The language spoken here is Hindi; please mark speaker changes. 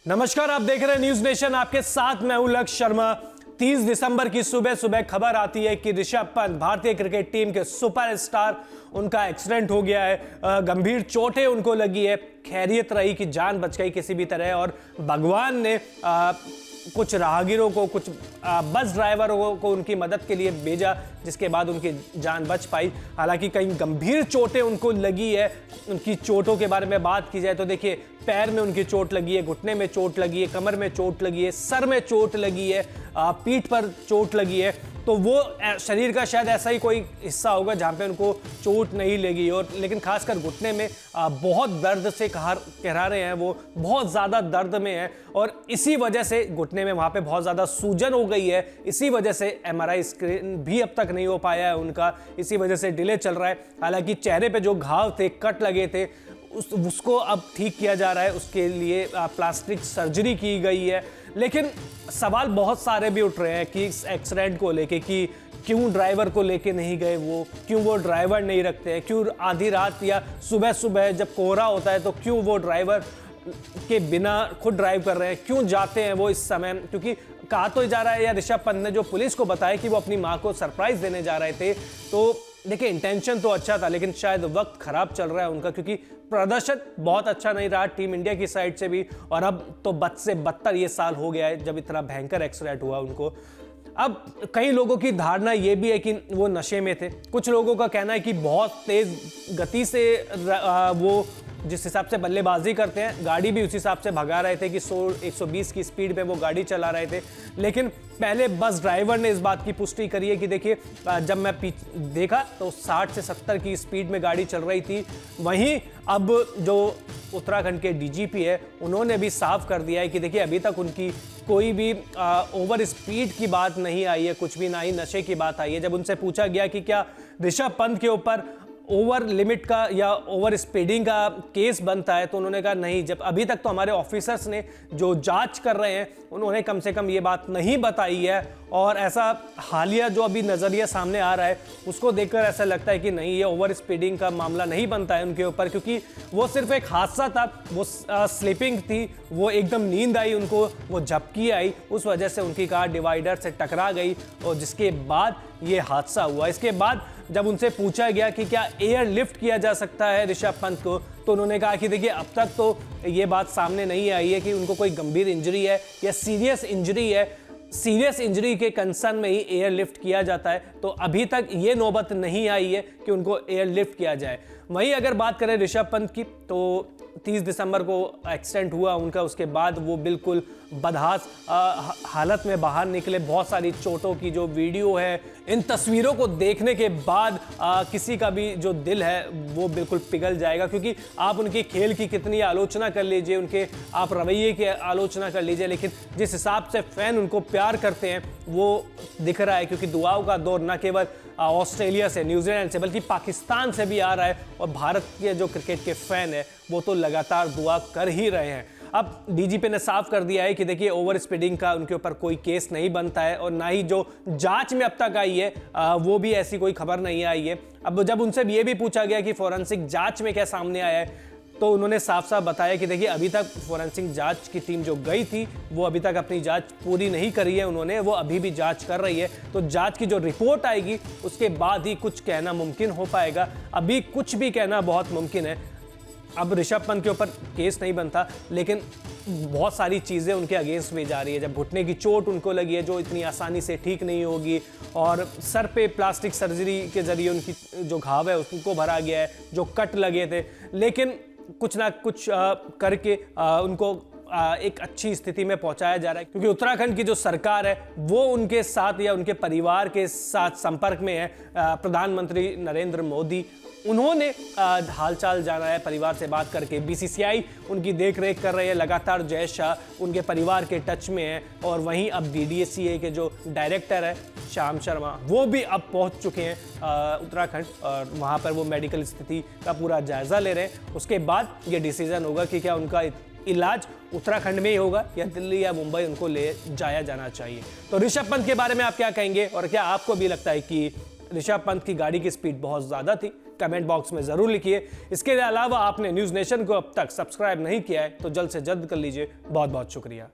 Speaker 1: नमस्कार, आप देख रहे हैं न्यूज नेशन। आपके साथ मैं हूं लक्ष्य शर्मा। 30 दिसंबर की सुबह सुबह खबर आती है कि ऋषभ पंत, भारतीय क्रिकेट टीम के सुपरस्टार, उनका एक्सीडेंट हो गया है। गंभीर चोटें उनको लगी है। खैरियत रही कि जान बच गई किसी भी तरह, और भगवान ने कुछ राहगीरों को, कुछ बस ड्राइवरों को उनकी मदद के लिए भेजा, जिसके बाद उनकी जान बच पाई। हालांकि कई गंभीर चोटें उनको लगी है। उनकी चोटों के बारे में बात की जाए तो देखिए, पैर में उनकी चोट लगी है, घुटने में चोट लगी है, कमर में चोट लगी है, सर में चोट लगी है, पीठ पर चोट लगी है। तो वो शरीर का शायद ऐसा ही कोई हिस्सा होगा जहाँ पे उनको चोट नहीं लगी, और लेकिन खासकर घुटने में बहुत दर्द से कह रहे हैं, वो बहुत ज़्यादा दर्द में है, और इसी वजह से घुटने में वहाँ पे बहुत ज़्यादा सूजन हो गई है। इसी वजह से MRI स्क्रीन भी अब तक नहीं हो पाया है उनका, इसी वजह से डिले चल रहा है। हालांकि चेहरे पे जो घाव थे, कट लगे थे, उसको अब ठीक किया जा रहा है। उसके लिए प्लास्टिक सर्जरी की गई है। लेकिन सवाल बहुत सारे भी उठ रहे हैं कि इस एक्सीडेंट को लेके, कि क्यों ड्राइवर को लेके नहीं गए वो, क्यों वो ड्राइवर नहीं रखते हैं, क्यों आधी रात या सुबह सुबह जब कोहरा होता है तो क्यों वो ड्राइवर के बिना खुद ड्राइव कर रहे हैं, क्यों जाते हैं वो इस समय। क्योंकि कहा तो जा रहा है, या ऋषभ पंत ने जो पुलिस को बताया कि वो अपनी माँ को सरप्राइज देने जा रहे थे। तो देखिए, इंटेंशन तो अच्छा था, लेकिन शायद वक्त खराब चल रहा है उनका, क्योंकि प्रदर्शन बहुत अच्छा नहीं रहा टीम इंडिया की साइड से भी। और अब तो बद से बदतर ये साल हो गया है जब इतना भयंकर एक्सीडेंट हुआ उनको। अब कई लोगों की धारणा ये भी है कि वो नशे में थे। कुछ लोगों का कहना है कि बहुत तेज गति से वो जिस हिसाब से बल्लेबाजी करते हैं, गाड़ी भी उस हिसाब से भगा रहे थे कि 100-120 की स्पीड पे वो गाड़ी चला रहे थे। लेकिन पहले बस ड्राइवर ने इस बात की पुष्टि करी है कि देखिए, जब मैं देखा तो 60 से 70 की स्पीड में गाड़ी चल रही थी। वहीं अब जो उत्तराखंड के DGP है, उन्होंने भी साफ कर दिया है कि देखिए, अभी तक उनकी कोई भी ओवर स्पीड की बात नहीं आई है, कुछ भी, ना ही नशे की बात आई है। जब उनसे पूछा गया कि क्या ऋषभ पंत के ऊपर ओवर लिमिट का या ओवर स्पीडिंग का केस बनता है, तो उन्होंने कहा नहीं। जब अभी तक तो हमारे ऑफिसर्स ने जो जांच कर रहे हैं, उन्होंने कम से कम ये बात नहीं बताई है। और ऐसा हालिया जो अभी नज़रिया सामने आ रहा है, उसको देखकर ऐसा लगता है कि नहीं, ये ओवर स्पीडिंग का मामला नहीं बनता है उनके ऊपर, क्योंकि वो सिर्फ एक हादसा था। वो स्लीपिंग थी, वो एकदम नींद आई उनको, वो झपकी आई, उस वजह से उनकी कार डिवाइडर से टकरा गई, और जिसके बाद ये हादसा हुआ। इसके बाद जब उनसे पूछा गया कि क्या एयर लिफ्ट किया जा सकता है ऋषभ पंत को, तो उन्होंने कहा कि देखिए, अब तक तो ये बात सामने नहीं आई है कि उनको कोई गंभीर इंजरी है या सीरियस इंजरी है। सीरियस इंजरी के कंसर्न में ही एयर लिफ्ट किया जाता है, तो अभी तक ये नौबत नहीं आई है कि उनको एयर लिफ्ट किया जाए। वहीं अगर बात करें ऋषभ पंत की, तो 30 दिसंबर को एक्सीडेंट हुआ उनका। उसके बाद वो बिल्कुल बदहास हालत में बाहर निकले। बहुत सारी चोटों की जो वीडियो है, इन तस्वीरों को देखने के बाद किसी का भी जो दिल है वो बिल्कुल पिघल जाएगा। क्योंकि आप उनकी खेल की कितनी आलोचना कर लीजिए, उनके आप रवैये की आलोचना कर लीजिए, लेकिन जिस हिसाब से फैन उनको प्यार करते हैं वो दिख रहा है। क्योंकि दुआओं का दौर न केवल ऑस्ट्रेलिया से, न्यूजीलैंड से, बल्कि पाकिस्तान से भी आ रहा है, और भारत के जो क्रिकेट के फैन है वो तो लगातार दुआ कर ही रहे हैं। अब DGP ने साफ कर दिया है कि देखिए, ओवर स्पीडिंग का उनके ऊपर कोई केस नहीं बनता है, और ना ही जो जांच में अब तक आई है वो भी ऐसी कोई खबर नहीं आई है। अब जब उनसे ये भी पूछा गया कि फोरेंसिक जांच में क्या सामने आया है, तो उन्होंने साफ साफ बताया कि देखिए, अभी तक फोरेंसिक जांच की टीम जो गई थी वो अभी तक अपनी जांच पूरी नहीं करी है उन्होंने, वो अभी भी जांच कर रही है। तो जांच की जो रिपोर्ट आएगी उसके बाद ही कुछ कहना मुमकिन हो पाएगा। अभी कुछ भी कहना बहुत मुमकिन है। अब ऋषभ पंत के ऊपर केस नहीं बनता, लेकिन बहुत सारी चीज़ें उनके अगेंस्ट में जा रही है। जब घुटने की चोट उनको लगी है, जो इतनी आसानी से ठीक नहीं होगी, और सर पे प्लास्टिक सर्जरी के जरिए उनकी जो घाव है उसको भरा गया है, जो कट लगे थे, लेकिन कुछ ना कुछ करके उनको एक अच्छी स्थिति में पहुंचाया जा रहा है। क्योंकि उत्तराखंड की जो सरकार है वो उनके साथ या उनके परिवार के साथ संपर्क में है। प्रधानमंत्री नरेंद्र मोदी, उन्होंने हालचाल जाना है परिवार से बात करके। BCCI उनकी देखरेख कर रही है लगातार। जय शाह उनके परिवार के टच में है। और वहीं अब DDSCA के जो डायरेक्टर है श्याम शर्मा, वो भी अब पहुंच चुके हैं उत्तराखंड, और वहां पर वो मेडिकल स्थिति का पूरा जायजा ले रहे हैं। उसके बाद ये डिसीजन होगा कि क्या उनका इलाज उत्तराखंड में ही होगा या दिल्ली या मुंबई उनको ले जाया जाना चाहिए। तो ऋषभ पंत के बारे में आप क्या कहेंगे, और क्या आपको भी लगता है कि ऋषभ पंत की गाड़ी की स्पीड बहुत ज़्यादा थी? कमेंट बॉक्स में जरूर लिखिए। इसके अलावा आपने न्यूज नेशन को अब तक सब्सक्राइब नहीं किया है तो जल्द से जल्द कर लीजिए। बहुत बहुत शुक्रिया।